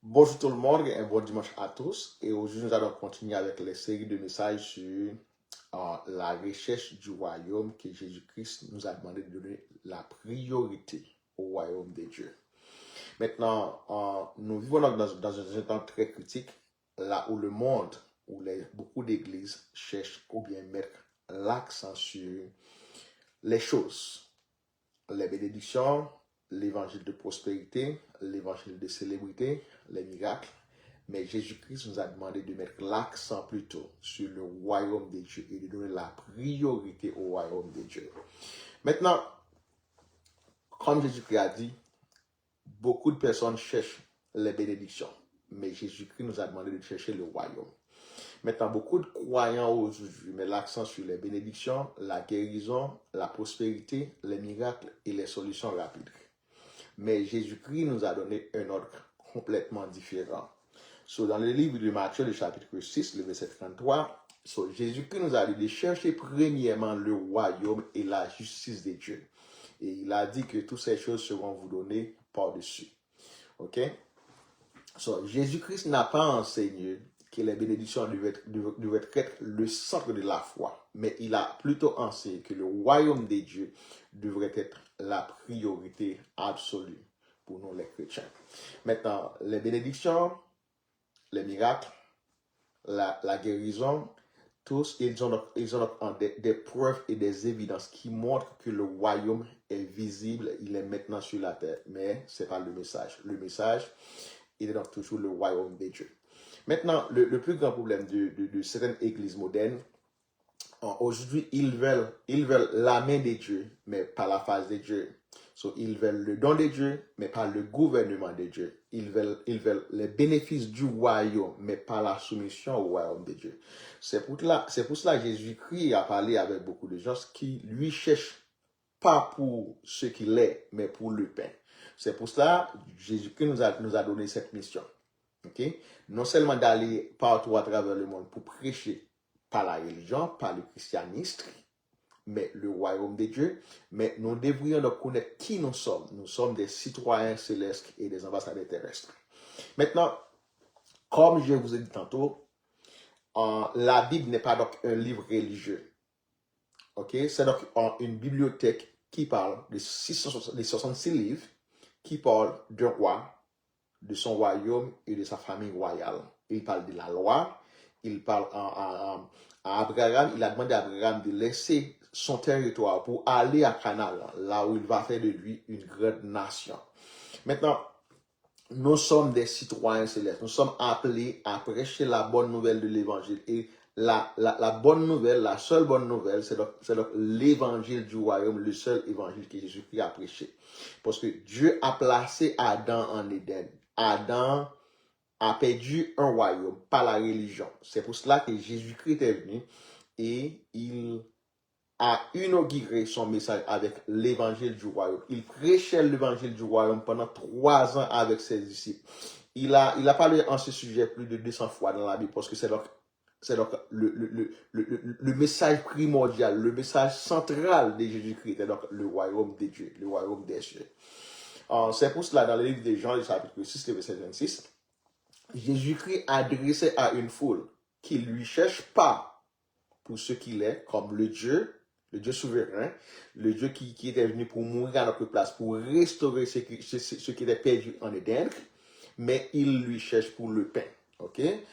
Bonjour tout le monde et un bon dimanche à tous. Et aujourd'hui, nous allons continuer avec les séries de messages sur la recherche du royaume que Jésus-Christ nous a demandé de donner la priorité au royaume de Dieu. Maintenant, nous vivons dans un temps très critique, là où le monde, où beaucoup d'églises cherchent ou bien mettre l'accent sur les choses, les bénédictions, l'évangile de prospérité, l'évangile de célébrité, les miracles. Mais Jésus-Christ nous a demandé de mettre l'accent plutôt sur le royaume de Dieu et de donner la priorité au royaume de Dieu. Maintenant, comme Jésus-Christ a dit, beaucoup de personnes cherchent les bénédictions, mais Jésus-Christ nous a demandé de chercher le royaume. Maintenant, beaucoup de croyants aujourd'hui mettent l'accent sur les bénédictions, la guérison, la prospérité, les miracles et les solutions rapides. Mais Jésus-Christ nous a donné un ordre complètement différent. Dans le livre de Matthieu, le chapitre 6, le verset 33, Jésus-Christ nous a dit de chercher premièrement le royaume et la justice de Dieu. Et il a dit que toutes ces choses seront vous données par-dessus. OK? Jésus-Christ n'a pas enseigné que les bénédictions devaient être le centre de la foi, mais il a plutôt enseigné que le royaume de Dieu devrait être la priorité absolue pour nous les chrétiens. Maintenant, les bénédictions, les miracles, la guérison, tous, ils ont des preuves et des évidences qui montrent que le royaume est visible, il est maintenant sur la terre. Mais ce n'est pas le message. Le message, il est donc toujours le royaume de Dieu. Maintenant, le plus grand problème de certaines églises modernes, aujourd'hui, ils veulent la main de Dieu, mais pas la face de Dieu. Ils veulent le don de Dieu, mais pas le gouvernement de Dieu. Ils veulent les bénéfices du royaume, mais pas la soumission au royaume de Dieu. C'est pour cela que Jésus-Christ a parlé avec beaucoup de gens qui lui cherchent pas pour ce qu'il est, mais pour le pain. C'est pour cela que Jésus-Christ nous a donné cette mission. Okay? Non seulement d'aller partout à travers le monde pour prêcher par la religion, par le christianisme, mais le royaume de Dieu, mais nous devrions connaître qui nous sommes. Nous sommes des citoyens célestes et des ambassadeurs terrestres. Maintenant, comme je vous ai dit tantôt, la Bible n'est pas donc un livre religieux. Okay? C'est donc une bibliothèque qui parle de 66 livres qui parlent d'un roi, de son royaume et de sa famille royale. Il parle de la loi, il parle à Abraham, il a demandé à Abraham de laisser son territoire pour aller à Canaan, là où il va faire de lui une grande nation. Maintenant, nous sommes des citoyens célestes, nous sommes appelés à prêcher la bonne nouvelle de l'évangile. Et la bonne nouvelle, la seule bonne nouvelle, c'est donc l'évangile du royaume, le seul évangile que Jésus-Christ a prêché. Parce que Dieu a placé Adam en Éden. Adam a perdu un royaume par la religion. C'est pour cela que Jésus-Christ est venu et il a inauguré son message avec l'évangile du royaume. Il prêchait l'évangile du royaume pendant 3 ans avec ses disciples. Il a parlé en ce sujet plus de 200 fois dans la Bible parce que c'est donc le message primordial, le message central de Jésus-Christ, c'est donc le royaume de Dieu, le royaume des cieux. C'est pour cela, dans le livre de Jean, le chapitre 6, le verset 26, Jésus-Christ adressait à une foule qui ne lui cherche pas pour ce qu'il est, comme le Dieu souverain, le Dieu qui était venu pour mourir à notre place, pour restaurer ce qui était perdu en Éden, mais il lui cherche pour le pain. Okay?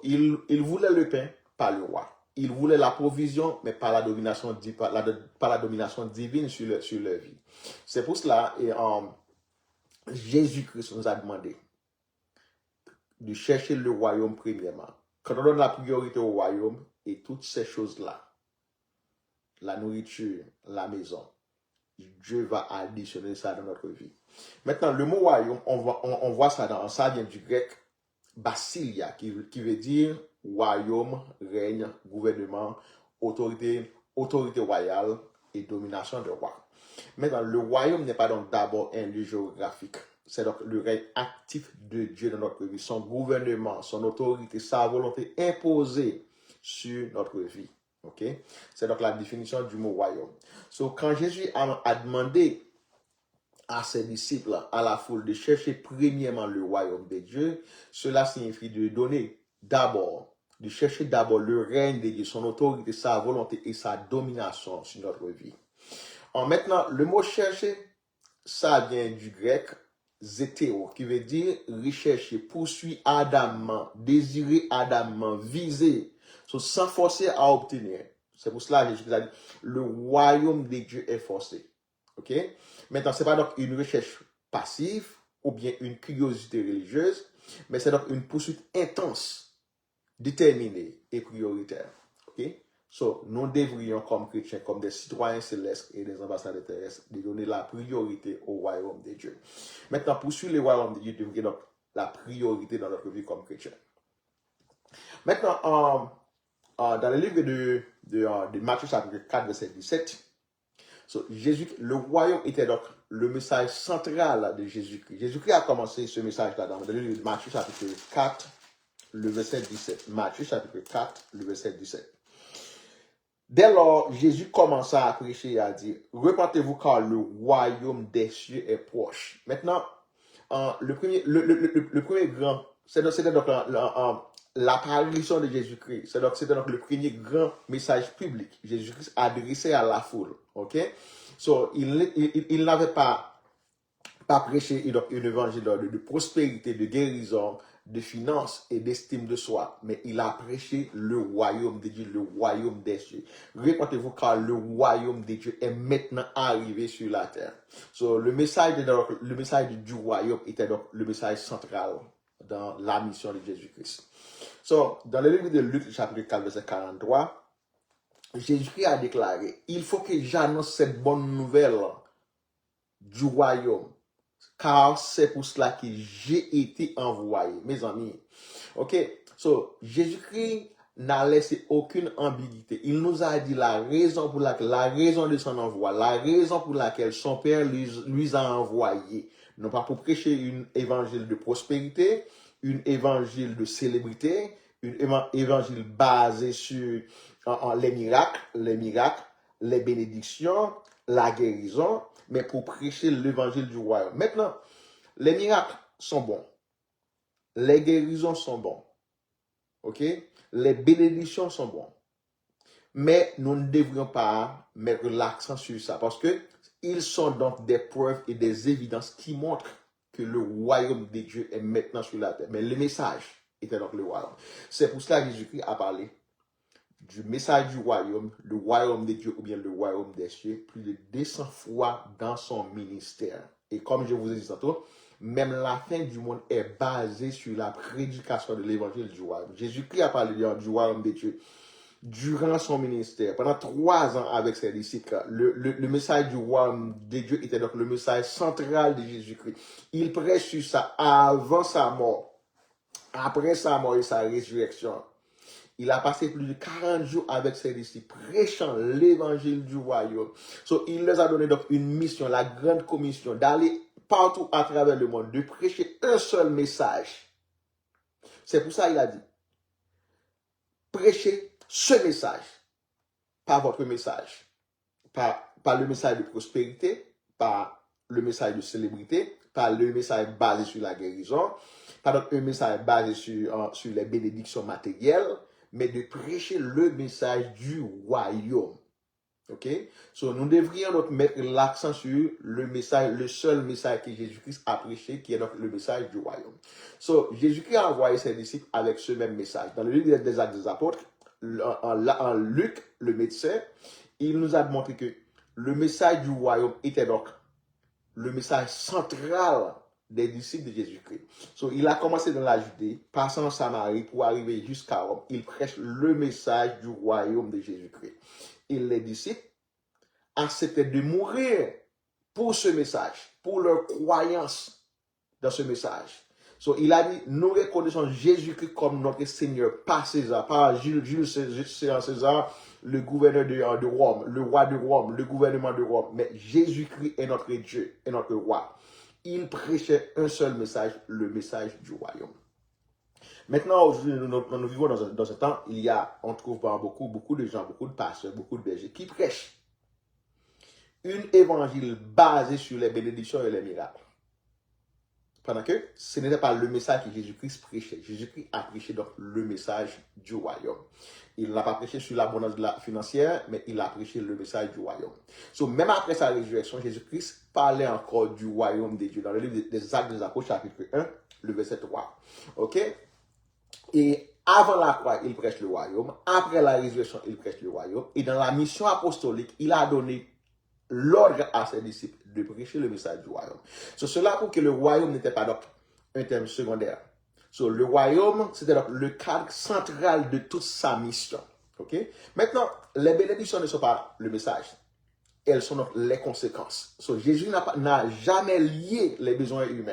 Il voulait le pain, pas le roi. Il voulait la provision, mais pas la domination divine sur leur vie. C'est pour cela, et Jésus-Christ nous a demandé de chercher le royaume premièrement. Quand on donne la priorité au royaume et toutes ces choses-là, la nourriture, la maison, Dieu va additionner ça dans notre vie. Maintenant, le mot royaume, on voit ça ça vient du grec basilia, qui veut dire royaume, règne, gouvernement, autorité royale et domination de roi. Maintenant, le royaume n'est pas donc d'abord un lieu géographique. C'est donc le règne actif de Dieu dans notre vie, son gouvernement, son autorité, sa volonté imposée sur notre vie. Okay? C'est donc la définition du mot royaume. Quand Jésus a demandé à ses disciples, à la foule, de chercher premièrement le royaume de Dieu. Cela signifie de donner d'abord, de chercher d'abord le règne de Dieu, son autorité, sa volonté et sa domination sur notre vie. Maintenant, le mot chercher, ça vient du grec zétéo, qui veut dire rechercher, poursuivre ardemment, désirer ardemment, viser, sans forcer à obtenir. C'est pour cela que Jésus a dit, le royaume de Dieu est forcé. OK? Maintenant, ce n'est pas donc une recherche passive ou bien une curiosité religieuse, mais c'est donc une poursuite intense, déterminée et prioritaire. OK? So, nous devrions, comme chrétiens, comme des citoyens célestes et des ambassadeurs terrestres, de donner la priorité au royaume de Dieu. Maintenant, poursuivre le royaume de Dieu devrait donc la priorité dans notre vie comme chrétien. Maintenant, dans le livre de Matthieu chapitre 4, verset 17, Jésus, le royaume était donc le message central de Jésus-Christ. Jésus-Christ a commencé ce message-là dans le livre de Matthieu chapitre 4, le verset 17. Matthieu chapitre 4, le verset 17. Dès lors, Jésus commença à prêcher et à dire, repentez-vous car le royaume des cieux est proche. Maintenant, le premier grand, c'était donc l'apparition de Jésus-Christ. C'était donc le premier grand message public. Jésus-Christ adressé à la foule. OK? So, il n'avait pas prêché un évangile de prospérité, de guérison, de finances et d'estime de soi, mais il a prêché le royaume de Dieu, le royaume des cieux. Répétez-vous car le royaume de Dieu est maintenant arrivé sur la terre. So, le message du royaume était donc le message central dans la mission de Jésus-Christ. So, dans le livre de Luc, chapitre 4, verset 43, Jésus-Christ a déclaré, il faut que j'annonce cette bonne nouvelle du royaume, car c'est pour cela que j'ai été envoyé, mes amis. OK? So, Jésus-Christ n'a laissé aucune ambiguïté. Il nous a dit la raison de son envoi, la raison pour laquelle son Père lui a envoyé. Non pas pour prêcher une évangile de prospérité, une évangile de célébrité, une évangile basée sur les miracles, les bénédictions, la guérison, mais pour prêcher l'évangile du royaume. Maintenant, les miracles sont bons. Les guérisons sont bons. OK? Les bénédictions sont bons. Mais nous ne devrions pas mettre l'accent sur ça parce que ils sont donc des preuves et des évidences qui montrent que le royaume de Dieu est maintenant sur la terre. Mais le message était donc le royaume. C'est pour cela que Jésus-Christ a parlé du message du royaume, le royaume de Dieu ou bien le royaume des cieux, plus de 200 fois dans son ministère. Et comme je vous ai dit tantôt, même la fin du monde est basée sur la prédication de l'évangile du royaume. Jésus-Christ a parlé du royaume de Dieu durant son ministère, pendant 3 ans avec ses disciples. Le message du royaume de Dieu était donc le message central de Jésus-Christ. Il prêche sur ça avant sa mort, après sa mort et sa résurrection. Il a passé plus de 40 jours avec ses disciples, prêchant l'évangile du royaume. So, il leur a donné donc une mission, la grande commission, d'aller partout à travers le monde, de prêcher un seul message. C'est pour ça qu'il a dit, prêchez ce message, pas votre message, pas le message de prospérité, pas le message de célébrité, pas le message basé sur la guérison, pas donc un message basé sur les bénédictions matérielles, mais de prêcher le message du royaume. OK? So, nous devrions donc mettre l'accent sur le seul message que Jésus-Christ a prêché, qui est donc le message du royaume. So, Jésus-Christ a envoyé ses disciples avec ce même message. Dans le livre des Actes des Apôtres, en Luc, le médecin, il nous a montré que le message du royaume était donc le message central des disciples de Jésus-Christ. So, il a commencé dans la Judée, passant en Samarie pour arriver jusqu'à Rome. Il prêche le message du royaume de Jésus-Christ. Et les disciples acceptaient de mourir pour ce message, pour leur croyance dans ce message. So, il a dit, nous reconnaissons Jésus-Christ comme notre Seigneur, pas César, pas Jules César, le gouverneur de Rome, le roi de Rome, le gouvernement de Rome. Mais Jésus-Christ est notre Dieu, est notre roi. Il prêchait un seul message, le message du royaume. Maintenant, aujourd'hui, nous vivons dans un temps, on trouve beaucoup de gens, beaucoup de pasteurs, beaucoup de bergers qui prêchent. un évangile basé sur les bénédictions et les miracles. Pendant que ce n'était pas le message que Jésus-Christ prêchait. Jésus-Christ a prêché donc le message du royaume. Il n'a pas prêché sur l'abondance financière, mais il a prêché le message du royaume. Donc, même après sa résurrection, Jésus-Christ parlait encore du royaume de Dieu. Dans le livre des Actes des Apôtres, chapitre 1, le verset 3. OK? Et avant la croix, il prêche le royaume. Après la résurrection, il prêche le royaume. Et dans la mission apostolique, il a donné l'ordre à ses disciples de prêcher le message du royaume. C'est cela pour que le royaume n'était pas donc un terme secondaire. Le royaume, c'était donc le cadre central de toute sa mission. Okay? Maintenant, les bénédictions ne sont pas le message. Elles sont donc les conséquences. Jésus n'a jamais lié les besoins humains.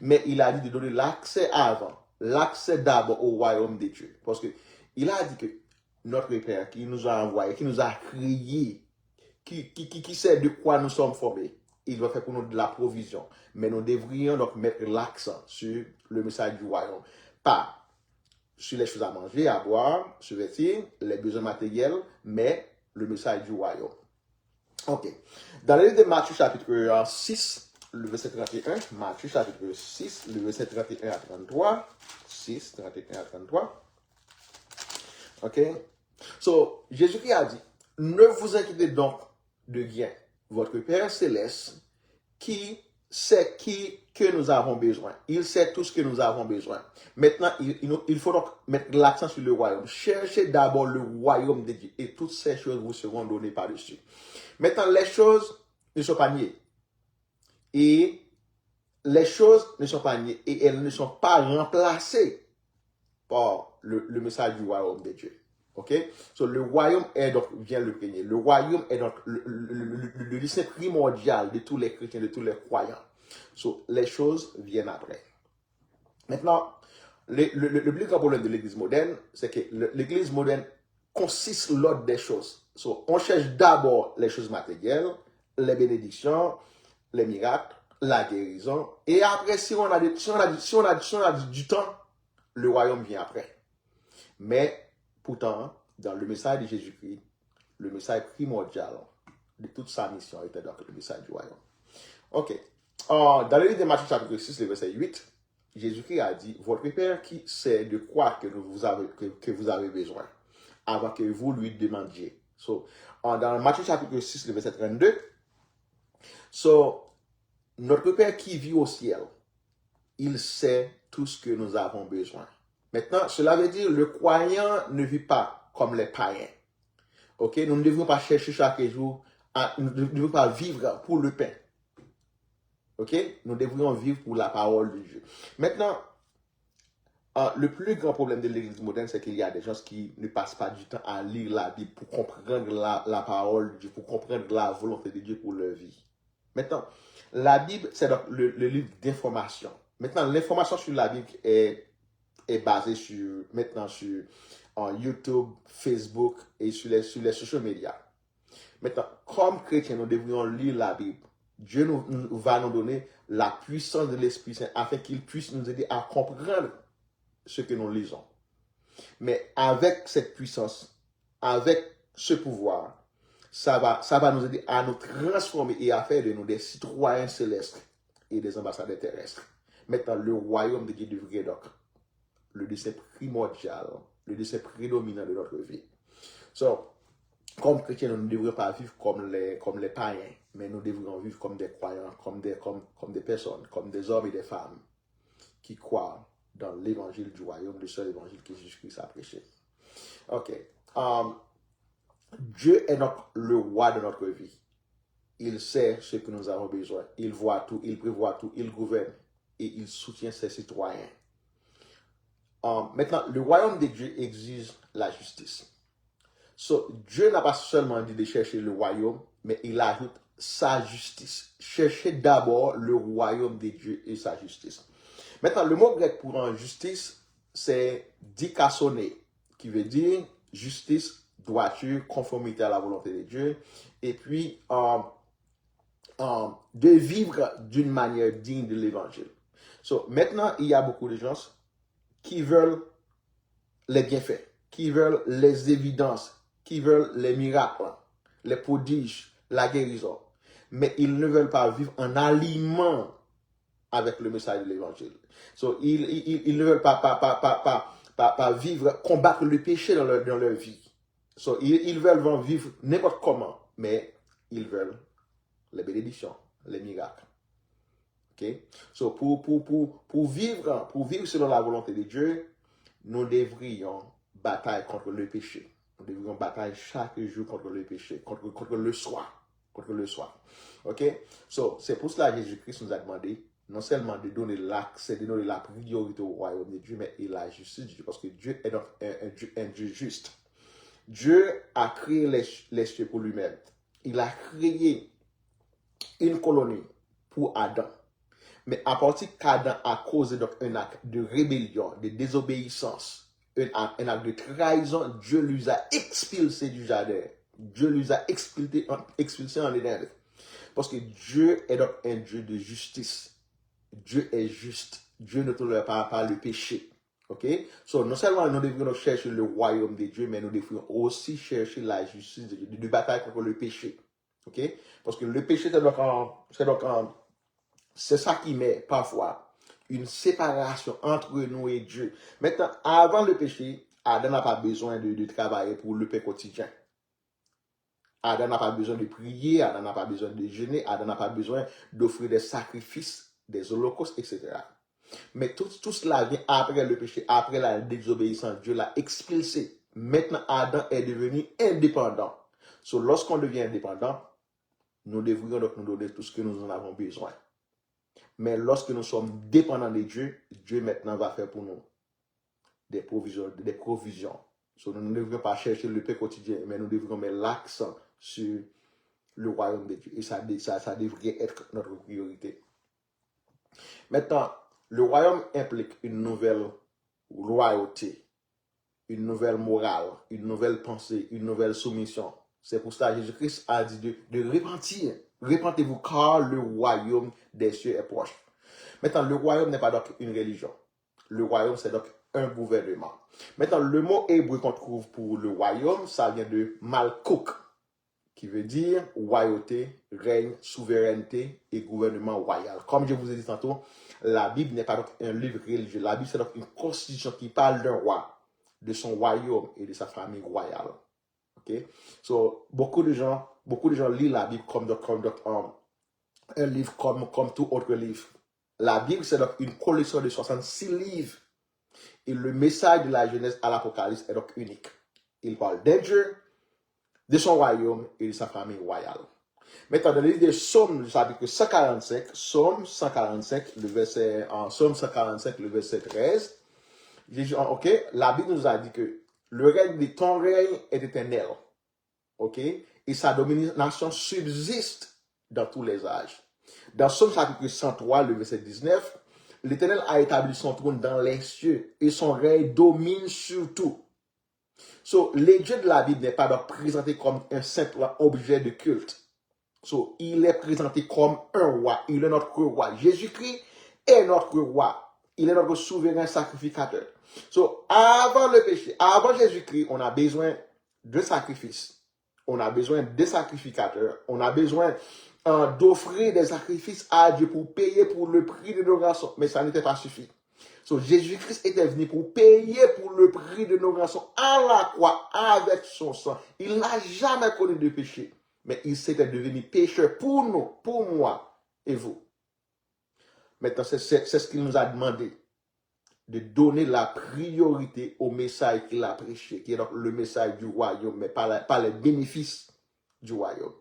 Mais il a dit de donner l'accès avant. L'accès d'abord au royaume de Dieu. Parce que il a dit que notre Père qui nous a envoyés, qui nous a créés, qui sait de quoi nous sommes formés, il va faire pour nous de la provision. Mais nous devrions donc mettre l'accent sur le message du royaume. Pas sur les choses à manger, à boire, se vêtir, les besoins matériels, mais le message du royaume. Ok. Dans le livre de Matthieu chapitre 6, le verset 31, Matthieu chapitre 6, le verset 31 à 33, 6, 31 à 33. Ok. Jésus-Christ a dit, ne vous inquiétez donc de rien. Votre Père céleste, qui sait que nous avons besoin. Il sait tout ce que nous avons besoin. Maintenant, il faut donc mettre l'accent sur le royaume. Cherchez d'abord le royaume de Dieu et toutes ces choses vous seront données par-dessus. Maintenant, les choses ne sont pas niées. Et les choses ne sont pas niées et elles ne sont pas remplacées par le message du royaume de Dieu. OK? Le royaume est donc, vient le premier. Le royaume est donc le dessein primordial de tous les chrétiens, de tous les croyants. Les choses viennent après. Maintenant, le plus grand problème de l'église moderne, c'est que l'église moderne consiste l'ordre des choses. On cherche d'abord les choses matérielles, les bénédictions, les miracles, la guérison. Et après, si on a du temps, le royaume vient après. Mais, pourtant, dans le message de Jésus-Christ, le message primordial de toute sa mission était donc le message du royaume. Ok. Dans le livre de Matthieu chapitre 6, le verset 8, Jésus-Christ a dit, votre Père qui sait de quoi que vous avez besoin, avant que vous lui demandiez. Dans Matthieu chapitre 6, le verset 32, notre Père qui vit au ciel, il sait tout ce que nous avons besoin. Maintenant, cela veut dire le croyant ne vit pas comme les païens. Ok, nous ne devons pas chercher chaque jour, nous ne devons pas vivre pour le pain. Ok, nous devrions vivre pour la parole de Dieu. Maintenant, le plus grand problème de l'église moderne, c'est qu'il y a des gens qui ne passent pas du temps à lire la Bible pour comprendre la parole de Dieu, pour comprendre la volonté de Dieu pour leur vie. Maintenant, la Bible, c'est donc le livre d'information. Maintenant, l'information sur la Bible est basée sur YouTube, Facebook et sur les social media. Maintenant, comme chrétiens, nous devrions lire la Bible. Dieu va nous donner la puissance de l'Esprit Saint afin qu'il puisse nous aider à comprendre ce que nous lisons. Mais avec cette puissance, avec ce pouvoir, ça va nous aider à nous transformer et à faire de nous des citoyens célestes et des ambassadeurs terrestres. Maintenant, le royaume de Dieu devrait donc le dessein primordial, le dessein prédominant de notre vie. Comme chrétiens, nous ne devrions pas vivre comme les païens, mais nous devrions vivre comme des croyants, comme des personnes, comme des hommes et des femmes qui croient dans l'évangile du royaume, le seul évangile que Jésus-Christ a prêché. Ok. Dieu est donc le roi de notre vie. Il sait ce que nous avons besoin. Il voit tout, il prévoit tout, il gouverne et il soutient ses citoyens. Maintenant, le royaume de Dieu exige la justice. Dieu n'a pas seulement dit de chercher le royaume, mais il ajoute sa justice. Cherchez d'abord le royaume de Dieu et sa justice. Maintenant, le mot grec pour justice, c'est dikasone, qui veut dire justice, droiture, conformité à la volonté de Dieu, et puis de vivre d'une manière digne de l'évangile. Maintenant, il y a beaucoup de gens qui veulent les bienfaits, qui veulent les évidences, qui veulent les miracles, les prodiges, la guérison. mais ils ne veulent pas vivre en aliment avec le message de l'évangile. So, ils ne veulent pas vivre, combattre le péché dans leur vie. So, ils veulent vivre n'importe comment, mais ils veulent les bénédictions, les miracles. Okay? So, pour vivre selon la volonté de Dieu, nous devrions batailler contre le péché. Nous devrions batailler chaque jour contre le péché, contre le soir. Contre le soir. OK? So, c'est pour cela que Jésus-Christ nous a demandé non seulement de donner l'accès, de donner la priorité au royaume de Dieu, mais et la justice de Dieu, parce que Dieu est donc un Dieu juste. Dieu a créé les cieux pour lui-même. Il a créé une colonie pour Adam. Mais à partir qu'Adam a causé donc un acte de rébellion, de désobéissance, un acte de trahison, Dieu lui a expulsé du jardin. Dieu lui a expulsé en Éden. Parce que Dieu est donc un Dieu de justice. Dieu est juste. Dieu ne tolère pas le péché. OK? So, non seulement nous devrions chercher le royaume de Dieu, mais nous devrions aussi chercher la justice de Dieu, de bataille contre le péché. OK? Parce que le péché, c'est ça qui met parfois une séparation entre nous et Dieu. Maintenant, avant le péché, Adam n'a pas besoin de travailler pour le pain quotidien. Adam n'a pas besoin de prier, Adam n'a pas besoin de jeûner, Adam n'a pas besoin d'offrir des sacrifices, des holocaustes, etc. Mais tout cela vient après le péché, après la désobéissance. Dieu l'a expulsé. Maintenant, Adam est devenu indépendant. So, lorsqu'on devient indépendant, nous devrions donc nous donner tout ce que nous en avons besoin. Mais lorsque nous sommes dépendants de Dieu, Dieu maintenant va faire pour nous des provisions. So, nous ne devrions pas chercher le pain quotidien, mais nous devrions mettre l'accent sur le royaume de Dieu. Et ça devrait être notre priorité. Maintenant, le royaume implique une nouvelle royauté, une nouvelle morale, une nouvelle pensée, une nouvelle soumission. C'est pour cela que Jésus-Christ a dit de repentir. Repentez-vous car le royaume des cieux est proche. Maintenant, le royaume n'est pas donc une religion. Le royaume, c'est donc un gouvernement. Maintenant, le mot hébreu qu'on trouve pour le royaume, ça vient de Malkouk, qui veut dire royauté, règne, souveraineté et gouvernement royal. Comme je vous ai dit tantôt, la Bible n'est pas donc un livre religieux. La Bible, c'est donc une constitution qui parle d'un roi, de son royaume et de sa famille royale. Okay? So, beaucoup de gens lisent la Bible comme un livre comme tout autre livre. La Bible, c'est donc une collection de 66 livres. Et le message de la Genèse à l'Apocalypse est donc unique. Il parle d'un Dieu, de son royaume et de sa famille royale. Maintenant, dans le livre des Psaumes, du chapitre 145, Psaume 145, Psaume 145, le verset 13, la Bible nous a dit que le règne de ton règne est éternel. OK? Et sa domination subsiste dans tous les âges. Dans Psaume chapitre 103, le verset 19, l'Éternel a établi son trône dans les cieux et son règne domine sur tout. So, le Dieu de la Bible n'est pas donc présenté comme un simple objet de culte. So, il est présenté comme un roi. Il est notre roi. Jésus-Christ est notre roi. Il est notre souverain sacrificateur. So, avant le péché, avant Jésus-Christ, on a besoin de sacrifices. On a besoin de sacrificateurs. On a besoin d'offrir des sacrifices à Dieu pour payer pour le prix de nos rançons. Mais ça n'était pas suffisant. So, Jésus-Christ était venu pour payer pour le prix de nos rançons à la croix avec son sang. Il n'a jamais connu de péché. Mais il s'était devenu pécheur pour nous, pour moi et vous. Maintenant, c'est ce qu'il nous a demandé. De donner la priorité au message qu'il a prêché, qui est donc le message du royaume, mais pas les bénéfices du royaume.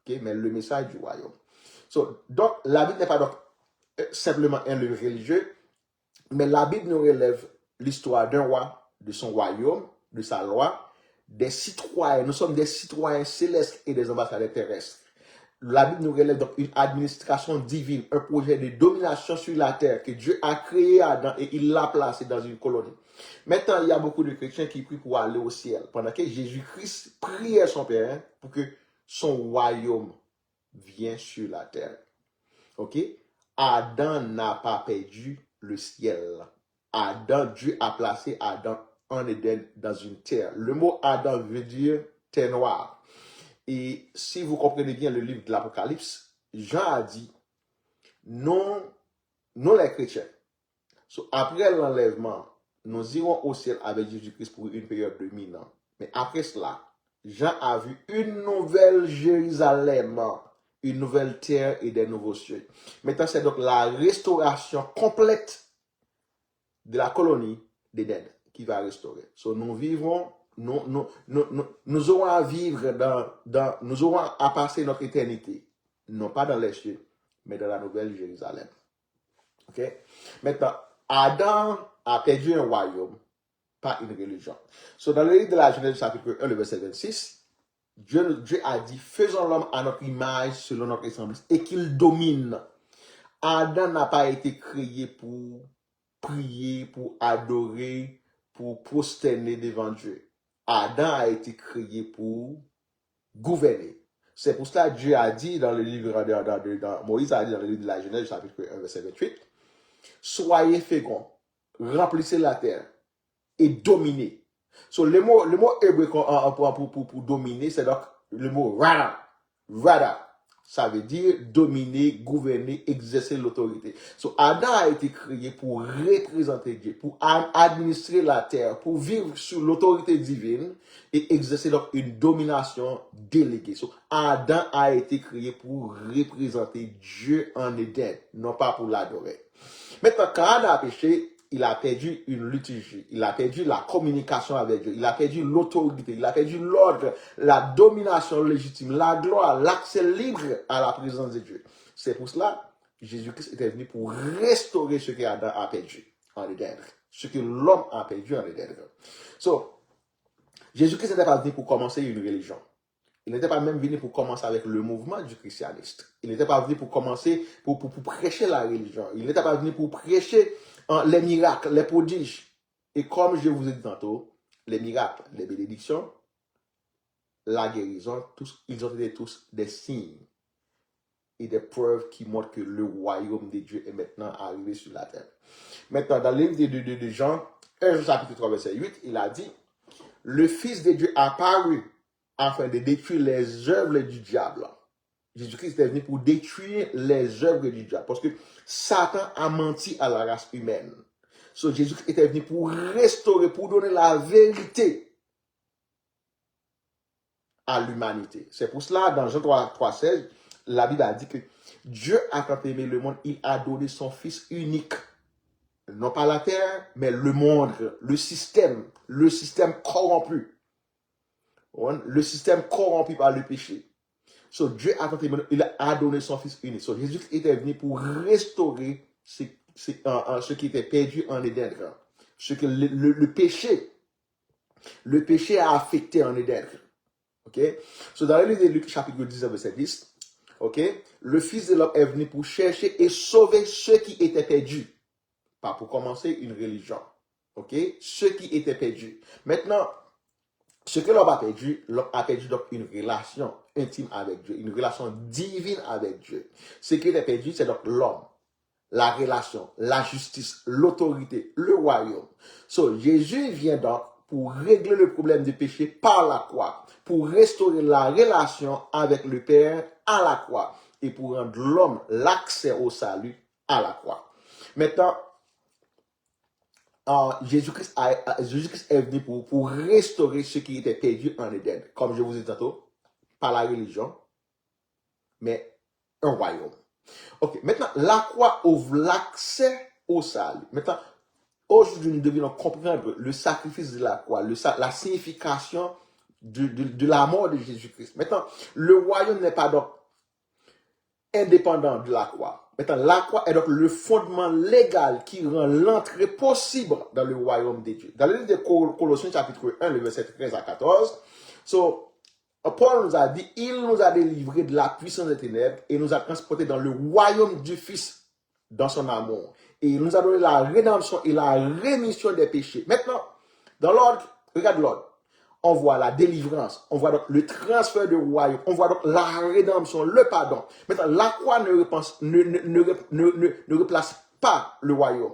Okay? Mais le message du royaume. So, donc, la Bible n'est pas donc simplement un livre religieux, mais la Bible nous relève l'histoire d'un roi, de son royaume, de sa loi, des citoyens. Nous sommes des citoyens célestes et des ambassadeurs terrestres. La Bible nous relève donc une administration divine, un projet de domination sur la terre que Dieu a créé Adam et il l'a placé dans une colonie. Maintenant, il y a beaucoup de chrétiens qui prient pour aller au ciel, pendant que Jésus-Christ priait son Père pour que son royaume vienne sur la terre. OK? Adam n'a pas perdu le ciel. Dieu a placé Adam en Éden dans une terre. Le mot Adam veut dire terre noire. Et si vous comprenez bien le livre de l'Apocalypse, Jean a dit, non, nous les chrétiens, après l'enlèvement, nous irons au ciel avec Jésus-Christ pour une période de 1000 ans. Mais après cela, Jean a vu une nouvelle Jérusalem, une nouvelle terre et des nouveaux cieux. Maintenant, c'est donc la restauration complète de la colonie d'Éden qui va restaurer. Nous vivrons, nous aurons à vivre nous aurons à passer notre éternité, non pas dans les cieux, mais dans la nouvelle Jérusalem. Ok? Maintenant, Adam a perdu un royaume, pas une religion. Dans le livre de la Genèse, chapitre 1, le verset 26, Dieu a dit, faisons l'homme à notre image, selon notre ressemblance, et qu'il domine. Adam n'a pas été créé pour prier, pour adorer, pour prosterner devant Dieu. Adam a été créé pour gouverner. C'est pour cela que Dieu a dit dans le livre, Moïse a dit dans le livre de la Genèse, chapitre 1, verset 28, soyez féconds, remplissez la terre et dominez. Le mot hébreu pour dominer, c'est donc le mot rada. Rada, ça veut dire dominer, gouverner, exercer l'autorité. Adam a été créé pour représenter Dieu, pour administrer la terre, pour vivre sous l'autorité divine et exercer donc une domination déléguée. Adam a été créé pour représenter Dieu en Éden, non pas pour l'adorer. Maintenant, quand Adam a péché, il a perdu une liturgie, il a perdu la communication avec Dieu, il a perdu l'autorité, il a perdu l'ordre, la domination légitime, la gloire, l'accès libre à la présence de Dieu. C'est pour cela que Jésus-Christ était venu pour restaurer ce que Adam a perdu en Éden, ce que l'homme a perdu en Éden. Jésus-Christ n'était pas venu pour commencer une religion. Il n'était pas même venu pour commencer avec le mouvement du christianisme. Il n'était pas venu pour commencer, pour prêcher la religion. Il n'était pas venu pour prêcher les miracles, les prodiges. Et comme je vous ai dit tantôt, les miracles, les bénédictions, la guérison, ils ont été tous des signes et des preuves qui montrent que le royaume de Dieu est maintenant arrivé sur la terre. Maintenant, dans le livre de Jean, 1 chapitre 3, verset 8, il a dit, le Fils de Dieu apparut afin de détruire les œuvres du diable. Jésus-Christ est venu pour détruire les œuvres du diable. Parce que Satan a menti à la race humaine. Jésus-Christ était venu pour restaurer, pour donner la vérité à l'humanité. C'est pour cela, dans Jean 3,16, la Bible a dit que Dieu a tant aimé le monde, il a donné son Fils unique. Non pas la terre, mais le monde, le système corrompu. Le système corrompu par le péché. Dieu a tenté, il a donné son Fils unique. Jésus était venu pour restaurer ce qui était perdu en Éden. Ce que le péché a affecté en Éden. Ok? Dans le livre de Luc, chapitre 19, verset 10, ok? Le Fils de l'homme est venu pour chercher et sauver ceux qui étaient perdus. Pas pour commencer une religion. Ok? Ceux qui étaient perdus. Maintenant, ce que l'homme a perdu donc une relation intime avec Dieu, une relation divine avec Dieu. Ce qui est perdu, c'est donc l'homme, la relation, la justice, l'autorité, le royaume. Jésus vient donc pour régler le problème du péché par la croix, pour restaurer la relation avec le Père à la croix et pour rendre l'homme l'accès au salut à la croix. Maintenant, Jésus-Christ est venu pour restaurer ce qui était perdu en Éden, comme je vous ai dit tantôt, pas la religion, mais un royaume. Ok, maintenant, la croix ouvre l'accès au salut. Maintenant, aujourd'hui, nous devons comprendre le sacrifice de la croix, la signification de la mort de Jésus-Christ. Maintenant, le royaume n'est pas donc indépendant de la croix. Maintenant, la croix est donc le fondement légal qui rend l'entrée possible dans le royaume de Dieu. Dans le livre de Colossiens chapitre 1, le verset 13 à 14, Paul nous a dit, il nous a délivrés de la puissance des ténèbres et nous a transportés dans le royaume du Fils, dans son amour. Et il nous a donné la rédemption et la rémission des péchés. Maintenant, dans l'ordre, regarde l'ordre. On voit la délivrance, on voit donc le transfert de royaume, on voit donc la rédemption, le pardon. Maintenant, la croix ne replace pas le royaume,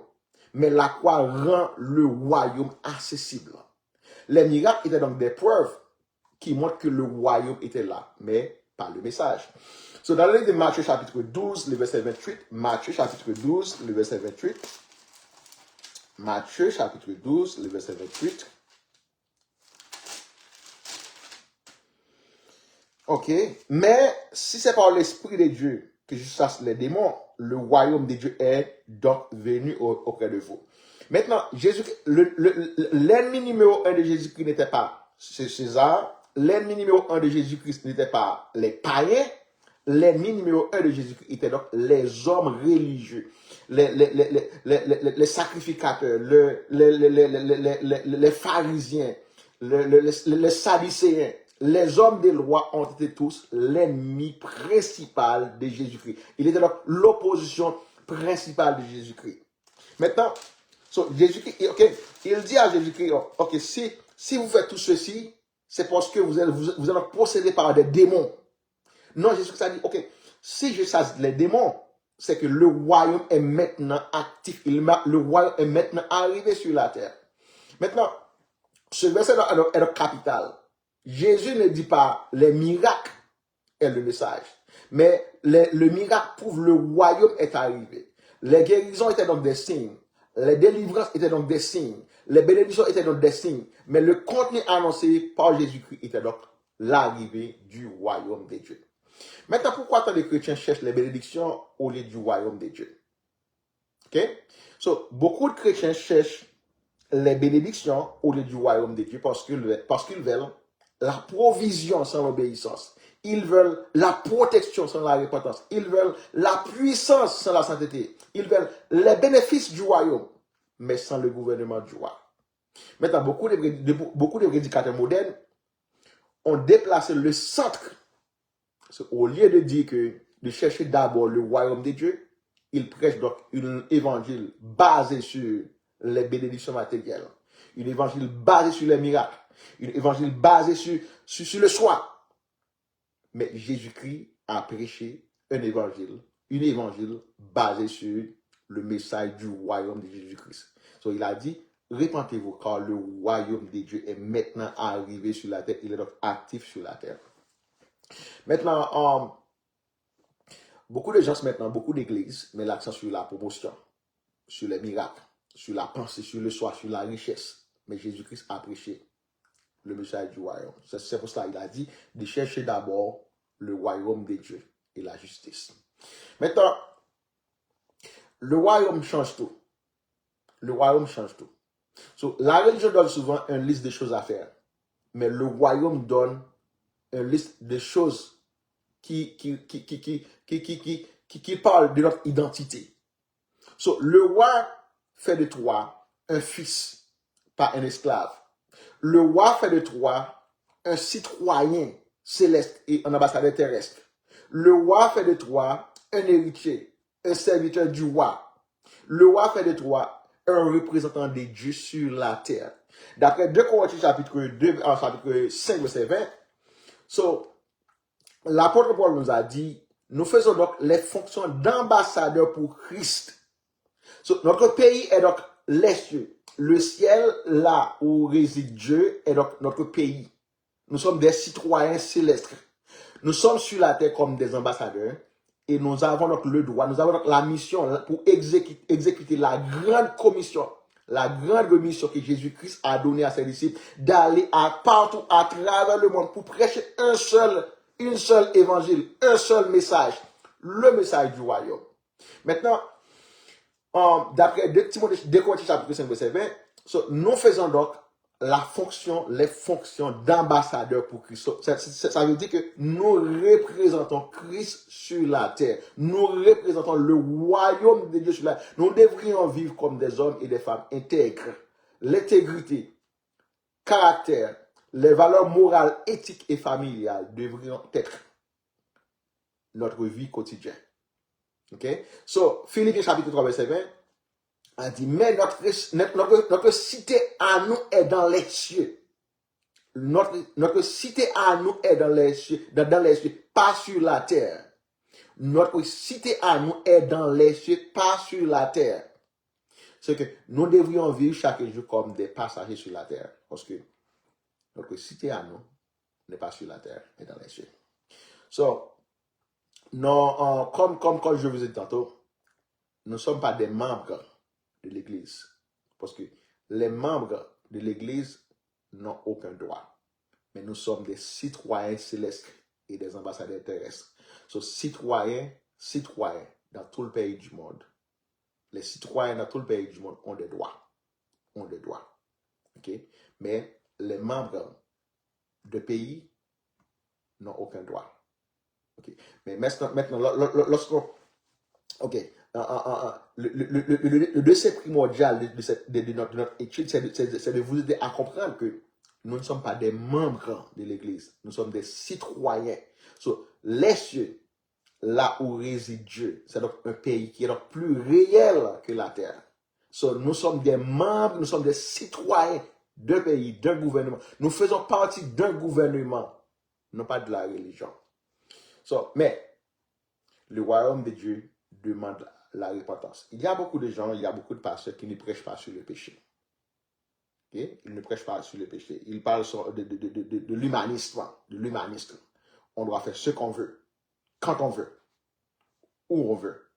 mais la croix rend le royaume accessible. Les miracles étaient donc des preuves qui montre que le royaume était là, mais pas le message. So, dans le livre de Matthieu chapitre 12, le verset 28, Matthieu chapitre 12, le verset 28, Matthieu chapitre 12, le verset 28. Ok, mais si c'est par l'Esprit de Dieu que je chasse les démons, le royaume de Dieu est donc venu auprès de vous. Maintenant, l'ennemi numéro un de Jésus-Christ n'était pas César, l'ennemi numéro un de Jésus-Christ n'était pas les païens, l'ennemi numéro un de Jésus-Christ était donc les hommes religieux, les sacrificateurs, les pharisiens, les sadducéens. Les hommes des lois ont été tous l'ennemi principal de Jésus-Christ. Il était donc l'opposition principale de Jésus-Christ. Maintenant, Jésus-Christ, okay, il dit à Jésus-Christ, ok, si vous faites tout ceci, c'est parce que vous êtes possédé par des démons. Non, Jésus-Christ a dit, ok, si je chasse les démons, c'est que le royaume est maintenant actif. Le royaume est maintenant arrivé sur la terre. Maintenant, ce verset est le capital. Jésus ne dit pas les miracles est le message, mais le miracle prouve le royaume est arrivé. Les guérisons étaient donc des signes, les délivrances étaient donc des signes, les bénédictions étaient donc des signes, mais le contenu annoncé par Jésus-Christ était donc l'arrivée du royaume de Dieu. Maintenant, pourquoi tant de chrétiens cherchent les bénédictions au lieu du royaume de Dieu? Ok? So, beaucoup de chrétiens cherchent les bénédictions au lieu du royaume de Dieu parce qu'ils veulent la provision sans l'obéissance. Ils veulent la protection sans la repentance. Ils veulent la puissance sans la sainteté. Ils veulent les bénéfices du royaume, mais sans le gouvernement du roi. Maintenant, beaucoup de prédicateurs modernes ont déplacé le centre. Au lieu de dire de chercher d'abord le royaume de Dieu, ils prêchent donc un évangile basé sur les bénédictions matérielles. Un évangile basé sur les miracles. Un évangile basé sur le soin. Mais Jésus-Christ a prêché un évangile basé sur le message du royaume de Jésus-Christ. So, il a dit, répentez-vous car le royaume de Dieu est maintenant arrivé sur la terre. Il est donc actif sur la terre. Maintenant, beaucoup de gens maintenant, beaucoup d'églises mettent l'accent sur la promotion, sur les miracles, sur la pensée, sur le soin, sur la richesse. Mais Jésus-Christ a prêché le message du royaume. C'est pour cela qu'il a dit de chercher d'abord le royaume de Dieu et la justice. Maintenant, le royaume change tout. Le royaume change tout. So, la religion donne souvent une liste de choses à faire, mais le royaume donne une liste de choses qui parlent de notre identité. So, le roi fait de toi un fils, pas un esclave. Le roi fait de toi un citoyen céleste et un ambassadeur terrestre. Le roi fait de toi un héritier, un serviteur du roi. Le roi fait de toi un représentant de Dieu sur la terre. D'après 2 Corinthiens chapitre 5, verset 20, l'apôtre Paul nous a dit, nous faisons donc les fonctions d'ambassadeurs pour Christ. Notre pays est donc les cieux. Le ciel, là où réside Dieu, est donc notre pays. Nous sommes des citoyens célestes. Nous sommes sur la terre comme des ambassadeurs et nous avons donc le droit, nous avons donc la mission pour exécuter la grande commission que Jésus-Christ a donnée à ses disciples d'aller partout à travers le monde pour prêcher un seul évangile, un seul message, le message du royaume. Maintenant, d'après 2 Corinthiens chapitre 5, verset 20, nous faisons donc les fonctions d'ambassadeurs pour Christ. Ça veut dire que nous représentons Christ sur la terre. Nous représentons le royaume de Dieu sur la terre. Nous devrions vivre comme des hommes et des femmes intègres. L'intégrité, caractère, les valeurs morales, éthiques et familiales devraient être notre vie quotidienne. Ok? Philippiens chapitre 3, verset 20, a dit, mais notre cité à nous est dans les cieux. Notre cité à nous est dans les cieux, pas sur la terre. Notre cité à nous est dans les cieux, pas sur la terre. C'est que nous devrions vivre chaque jour comme des passagers sur la terre. Parce que notre cité à nous n'est pas sur la terre, mais dans les cieux. So, non, comme je vous ai dit tantôt, nous ne sommes pas des membres de l'Église. Parce que les membres de l'Église n'ont aucun droit. Mais nous sommes des citoyens célestes et des ambassadeurs terrestres. So, citoyens dans tout le pays du monde. Les citoyens dans tout le pays du monde ont des droits. OK? Mais les membres de pays n'ont aucun droit. OK? Mais maintenant lorsqu'on... OK. Le décès primordial de notre étude, c'est de vous aider à comprendre que nous ne sommes pas des membres de l'Église. Nous sommes des citoyens. So, les cieux, là où réside Dieu, c'est donc un pays qui est donc plus réel que la terre. So, nous sommes des membres, nous sommes des citoyens d'un pays, d'un gouvernement. Nous faisons partie d'un gouvernement, non pas de la religion. So, mais le royaume de Dieu demande la repentance. Il y a beaucoup de gens, il y a beaucoup de pasteurs qui ne prêchent pas sur le péché. Okay? Ils ne prêchent pas sur le péché. Ils parlent de l'humanisme. On doit faire ce qu'on veut, quand on veut, où on veut.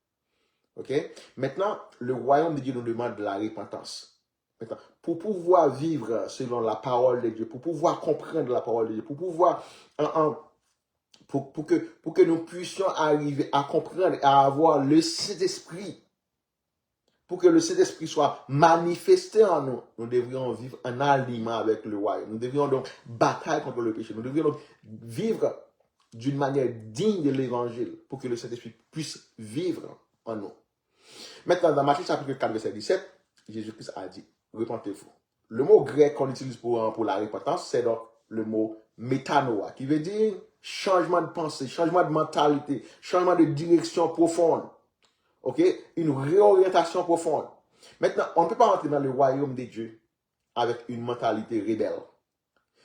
Okay? Maintenant, le royaume de Dieu nous demande de la repentance. Maintenant, pour pouvoir vivre selon la parole de Dieu, pour pouvoir comprendre la parole de Dieu, pour pouvoir pour que nous puissions arriver à comprendre et à avoir le Saint-Esprit, pour que le Saint-Esprit soit manifesté en nous, nous devrions vivre en alignement avec le royaume. Nous devrions donc batailler contre le péché. Nous devrions donc vivre d'une manière digne de l'évangile pour que le Saint-Esprit puisse vivre en nous. Maintenant, dans Matthieu chapitre 4, verset 17, Jésus-Christ a dit, repentez-vous. Le mot grec qu'on utilise pour la repentance, c'est donc le mot métanoia, qui veut dire changement de pensée, changement de mentalité, changement de direction profonde. OK? Une réorientation profonde. Maintenant, on ne peut pas entrer dans le royaume de Dieu avec une mentalité rebelle.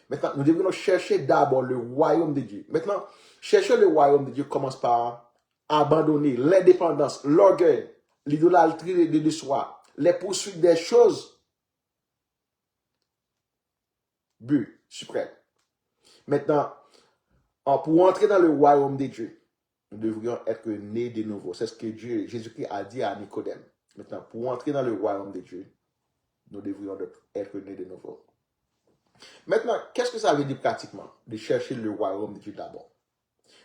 Maintenant, nous devons chercher d'abord le royaume de Dieu. Maintenant, chercher le royaume de Dieu commence par abandonner l'indépendance, l'orgueil, l'idolâtrie de soi, les poursuites des choses. But suprême. Maintenant, pour entrer dans le royaume de Dieu, nous devrions être nés de nouveau. C'est ce que Jésus-Christ a dit à Nicodème. Maintenant, pour entrer dans le royaume de Dieu, nous devrions être nés de nouveau. Maintenant, qu'est-ce que ça veut dire pratiquement? De chercher le royaume de Dieu d'abord.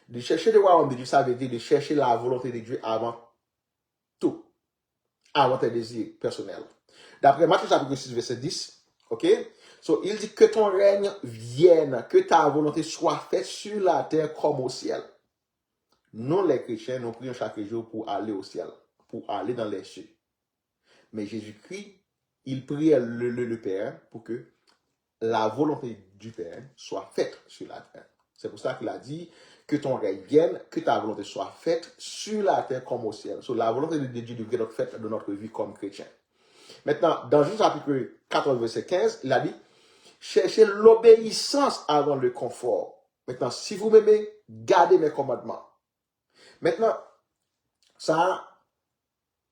De chercher le royaume de Dieu, ça veut dire de chercher la volonté de Dieu avant tout. Avant tes désirs personnels. D'après Matthieu chapitre 6, verset 10, ok? So, il dit que ton règne vienne, que ta volonté soit faite sur la terre comme au ciel. Nous, les chrétiens, nous prions chaque jour pour aller au ciel, pour aller dans les cieux. Mais Jésus-Christ, il prie le Père pour que la volonté du Père soit faite sur la terre. C'est pour ça qu'il a dit que ton règne vienne, que ta volonté soit faite sur la terre comme au ciel. So, la volonté de Dieu devrait être faite dans notre vie comme chrétien. Maintenant, dans Jean chapitre 14, verset 15, il a dit, cherchez l'obéissance avant le confort. Maintenant, si vous m'aimez, gardez mes commandements. Maintenant, ça,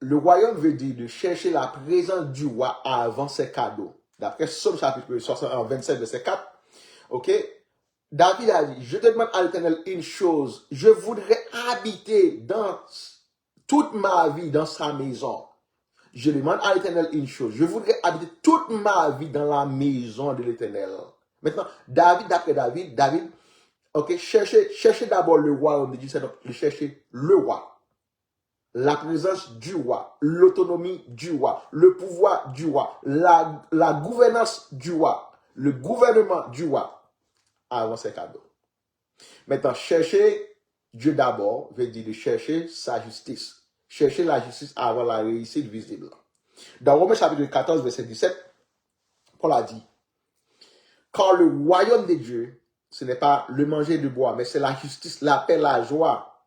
le royaume veut dire de chercher la présence du roi avant ses cadeaux. D'après Somme chapitre 27, verset 4, ok, David a dit, je te demande à l'Éternel une chose, je voudrais habiter dans toute ma vie dans sa maison. Je demande à l'Éternel une chose, je voudrais habiter toute ma vie dans la maison de l'Éternel. Maintenant, d'après David, ok, cherchez d'abord le royaume de Dieu, c'est donc de chercher le roi. La présence du roi, l'autonomie du roi, le pouvoir du roi, la gouvernance du roi, le gouvernement du roi avant ses cadeaux. Maintenant, chercher Dieu d'abord veut dire de chercher sa justice. Chercher la justice avant la réussite visible. Dans Romains chapitre 14, verset 17, Paul a dit, car le royaume de Dieu, ce n'est pas le manger de bois, mais c'est la justice, la paix, la joie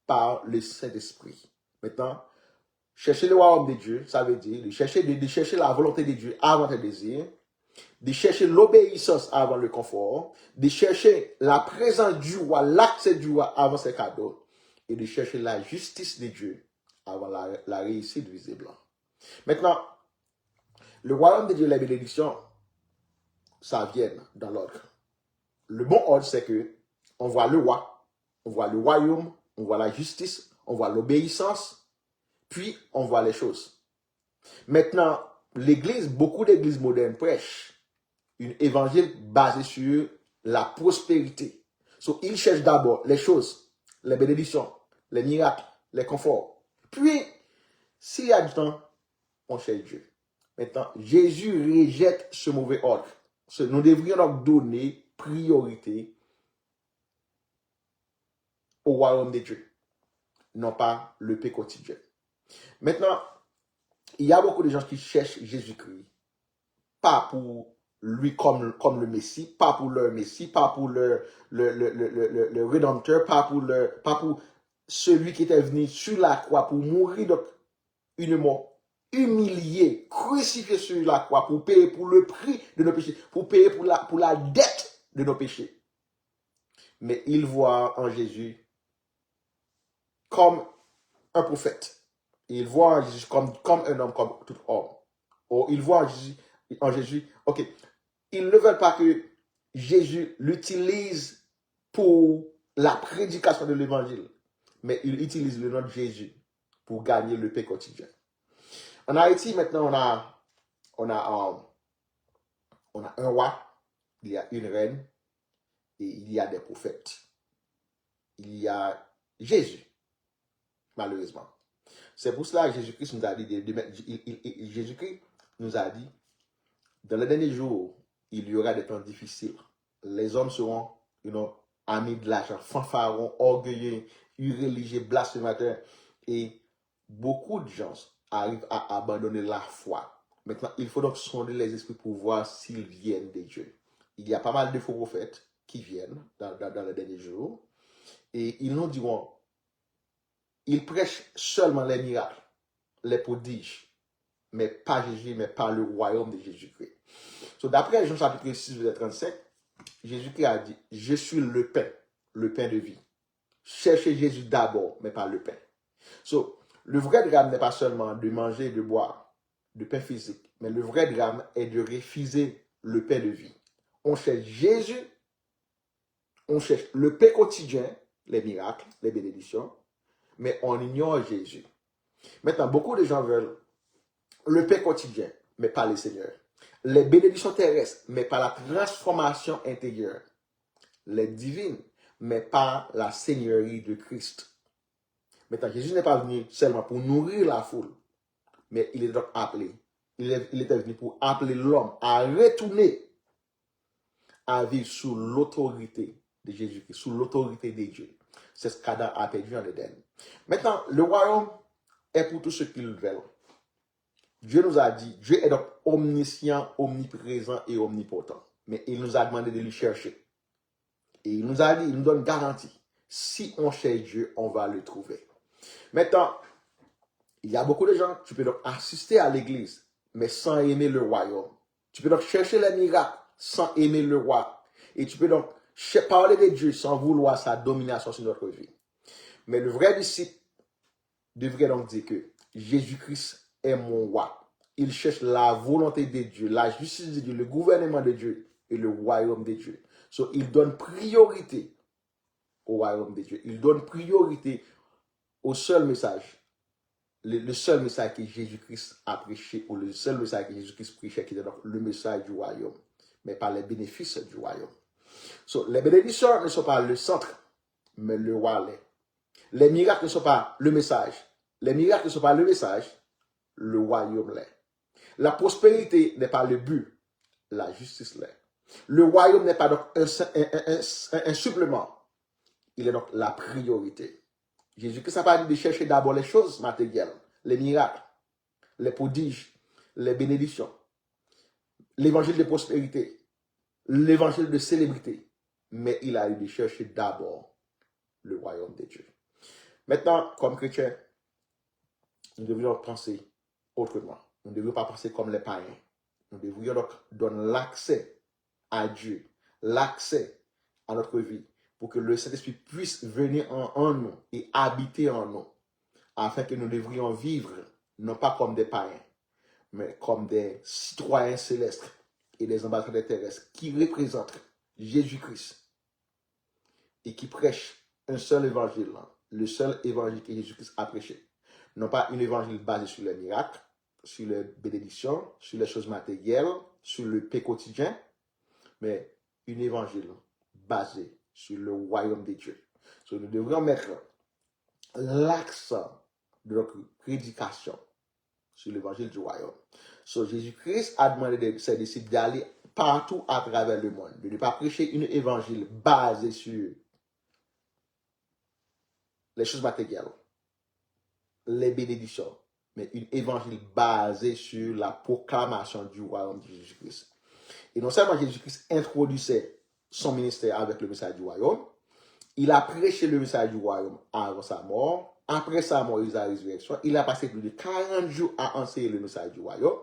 par le Saint-Esprit. Maintenant, chercher le royaume de Dieu, ça veut dire de chercher la volonté de Dieu avant tes désirs, de chercher l'obéissance avant le confort, de chercher la présence du roi, l'accès du roi avant ses cadeaux, et de chercher la justice de Dieu avant la réussite visible. Maintenant, le royaume de Dieu, les bénédictions, ça vient dans l'ordre. le bon ordre, c'est que on voit le roi, on voit le royaume, on voit la justice, on voit l'obéissance, puis on voit les choses. Maintenant, l'église, beaucoup d'églises modernes prêchent une évangile basé sur la prospérité. So, ils cherchent d'abord les choses, les bénédictions, les miracles, les conforts. Puis, s'il y a du temps, on cherche Dieu. Maintenant, Jésus rejette ce mauvais ordre. Nous devrions donc donner priorité au royaume de Dieu, non pas le paix quotidien. Maintenant, il y a beaucoup de gens qui cherchent Jésus-Christ, pas pour lui comme le Messie, pas pour leur Messie, pas pour le Rédempteur, pas pour celui qui était venu sur la croix pour mourir donc une mort humiliée, crucifié sur la croix pour payer pour le prix de nos péchés, pour payer pour la dette de nos péchés. Mais ils voient en Jésus comme un prophète. Ils voient en Jésus comme un homme, comme tout homme. Ou ils voient en Jésus, ok, ils ne veulent pas que Jésus l'utilise pour la prédication de l'évangile, mais ils utilisent le nom de Jésus pour gagner le paix quotidien. En Haïti, maintenant, on a un roi, il y a une reine, et il y a des prophètes. Il y a Jésus, malheureusement. C'est pour cela que Jésus-Christ nous a dit, Jésus-Christ nous a dit, dans les derniers jours, il y aura des temps difficiles. Les hommes seront, amis de l'argent, fanfarons, orgueilleux, irréligieux, blasphémateurs. Et beaucoup de gens arrivent à abandonner la foi. Maintenant, il faut donc sonder les esprits pour voir s'ils viennent de Dieu. Il y a pas mal de faux prophètes qui viennent dans les derniers jours. Et ils nous diront, ils prêchent seulement les miracles, les prodiges, mais pas Jésus, mais pas le royaume de Jésus-Christ. So, d'après Jean chapitre 6, verset 35, Jésus-Christ a dit, je suis le pain de vie. Cherchez Jésus d'abord, mais pas le pain. So, le vrai drame n'est pas seulement de manger et de boire, de pain physique, mais le vrai drame est de refuser le pain de vie. On cherche Jésus, on cherche le pain quotidien, les miracles, les bénédictions, mais on ignore Jésus. Maintenant, beaucoup de gens veulent le pain quotidien, mais pas le Seigneur. Les bénédictions terrestres, mais pas la transformation intérieure. Les divines, mais pas la seigneurie de Christ. Maintenant, Jésus n'est pas venu seulement pour nourrir la foule, mais il est donc appelé. Il était venu pour appeler l'homme à retourner à vivre sous l'autorité de Jésus-Christ, sous l'autorité de Dieu. C'est ce qu'Adam a perdu en Éden. Maintenant, le royaume est pour tous ceux qui le veulent. Dieu nous a dit, Dieu est donc omniscient, omniprésent et omnipotent. Mais il nous a demandé de lui chercher. Et il nous a dit, il nous donne garantie. Si on cherche Dieu, on va le trouver. Maintenant, il y a beaucoup de gens, tu peux donc assister à l'église, mais sans aimer le royaume. Tu peux donc chercher les miracles sans aimer le roi. Et tu peux donc parler de Dieu sans vouloir sa domination sur notre vie. Mais le vrai disciple devrait donc dire que Jésus-Christ est mon roi. Il cherche la volonté de Dieu, la justice de Dieu, le gouvernement de Dieu et le royaume de Dieu. So, il donne priorité au royaume de Dieu. Il donne priorité au seul message. Le seul message que Jésus-Christ a prêché, ou le seul message que Jésus-Christ prêchait, qui était donc le message du royaume, mais pas les bénéfices du royaume. So, les bénédictions ne sont pas le centre, mais le roi l'est. Les miracles ne sont pas le message. Les miracles ne sont pas le message, le royaume l'est. La prospérité n'est pas le but, la justice l'est. Le royaume n'est pas donc un supplément, il est donc la priorité. Jésus-Christ n'a pas dit de chercher d'abord les choses matérielles, les miracles, les prodiges, les bénédictions, l'évangile de prospérité, l'évangile de célébrité, mais il a dit de chercher d'abord le royaume de Dieu. Maintenant, comme chrétiens, nous devrions penser autrement. Nous ne devrions pas penser comme les païens. Nous devrions donc donner l'accès à Dieu, l'accès à notre vie, pour que le Saint-Esprit puisse venir en nous et habiter en nous, afin que nous devrions vivre, non pas comme des païens, mais comme des citoyens célestes et des ambassadeurs terrestres qui représentent Jésus-Christ et qui prêche un seul évangile, le seul évangile que Jésus-Christ a prêché. Non pas un évangile basé sur les miracles, sur les bénédictions, sur les choses matérielles, sur le paix quotidien, mais un évangile basé sur le royaume de Dieu. So, nous devrions mettre l'accent de notre prédication sur l'évangile du royaume. So, Jésus-Christ a demandé à ses disciples d'aller partout à travers le monde, de ne pas prêcher un évangile basé sur les choses matérielles, les bénédictions, mais un évangile basé sur la proclamation du royaume de Jésus-Christ. Et non seulement Jésus-Christ introduisait son ministère avec le message du royaume, il a prêché le message du royaume avant sa mort. Après sa mort et sa résurrection, il a passé plus de 40 jours à enseigner le message du royaume.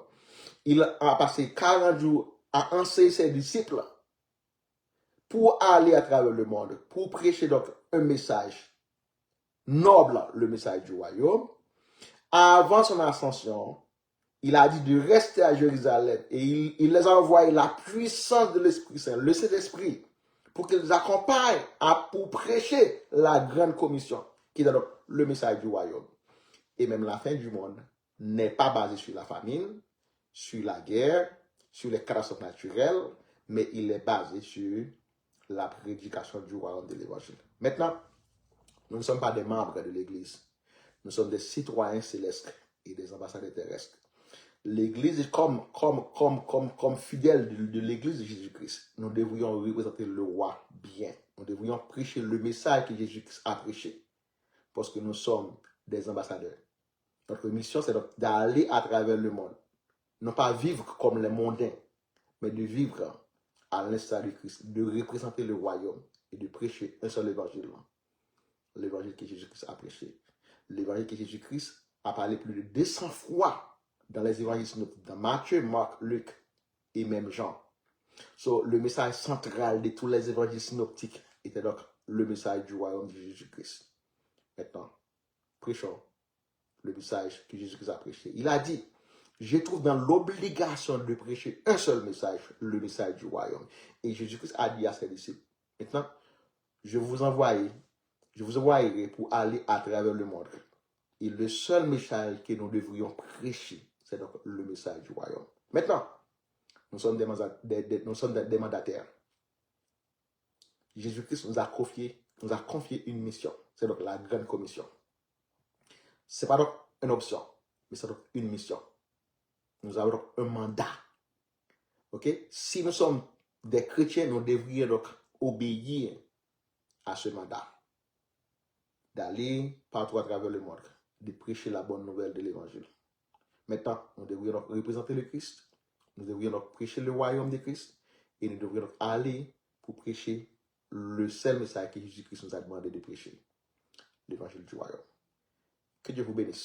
Il a passé 40 jours à enseigner ses disciples pour aller à travers le monde, pour prêcher donc un message noble, le message du royaume. Avant son ascension, il a dit de rester à Jérusalem et il les a envoyé la puissance de l'Esprit Saint, le Saint-Esprit, pour qu'ils les accompagnent pour prêcher la grande commission, qui est donc le message du royaume. Et même la fin du monde n'est pas basée sur la famine, sur la guerre, sur les catastrophes naturelles, mais il est basé sur la prédication du royaume de l'évangile. Maintenant, nous ne sommes pas des membres de l'Église. Nous sommes des citoyens célestes et des ambassadeurs terrestres. L'Église est comme fidèle de l'Église de Jésus-Christ. Nous devrions représenter le roi bien. Nous devrions prêcher le message que Jésus-Christ a prêché. Parce que nous sommes des ambassadeurs. Notre mission, c'est d'aller à travers le monde. Non pas vivre comme les mondains, mais de vivre à l'instar de Christ, de représenter le royaume et de prêcher un seul évangile. L'évangile que Jésus-Christ a prêché. L'évangile que Jésus-Christ a parlé plus de 200 fois dans les évangiles synoptiques, dans Matthieu, Marc, Luc et même Jean. So, le message central de tous les évangiles synoptiques était donc le message du royaume de Jésus-Christ. Maintenant, prêchons le message que Jésus-Christ a prêché. Il a dit, je trouve dans l'obligation de prêcher un seul message, le message du royaume. Et Jésus-Christ a dit à ses disciples, maintenant, je vous envoyerai pour aller à travers le monde. Et le seul message que nous devrions prêcher, c'est donc le message du royaume. Maintenant, nous sommes des mandataires. Jésus-Christ nous a confié une mission. C'est donc la grande commission. Ce n'est pas donc une option, mais c'est donc une mission. Nous avons donc un mandat. Ok? Si nous sommes des chrétiens, nous devrions donc obéir à ce mandat. D'aller partout à travers le monde, de prêcher la bonne nouvelle de l'évangile. Maintenant, nous devrions donc représenter le Christ. Nous devrions donc prêcher le royaume de Christ. Et nous devrions donc aller pour prêcher le seul message que Jésus-Christ nous a demandé de prêcher. L'évangile du royaume. Que Dieu vous bénisse.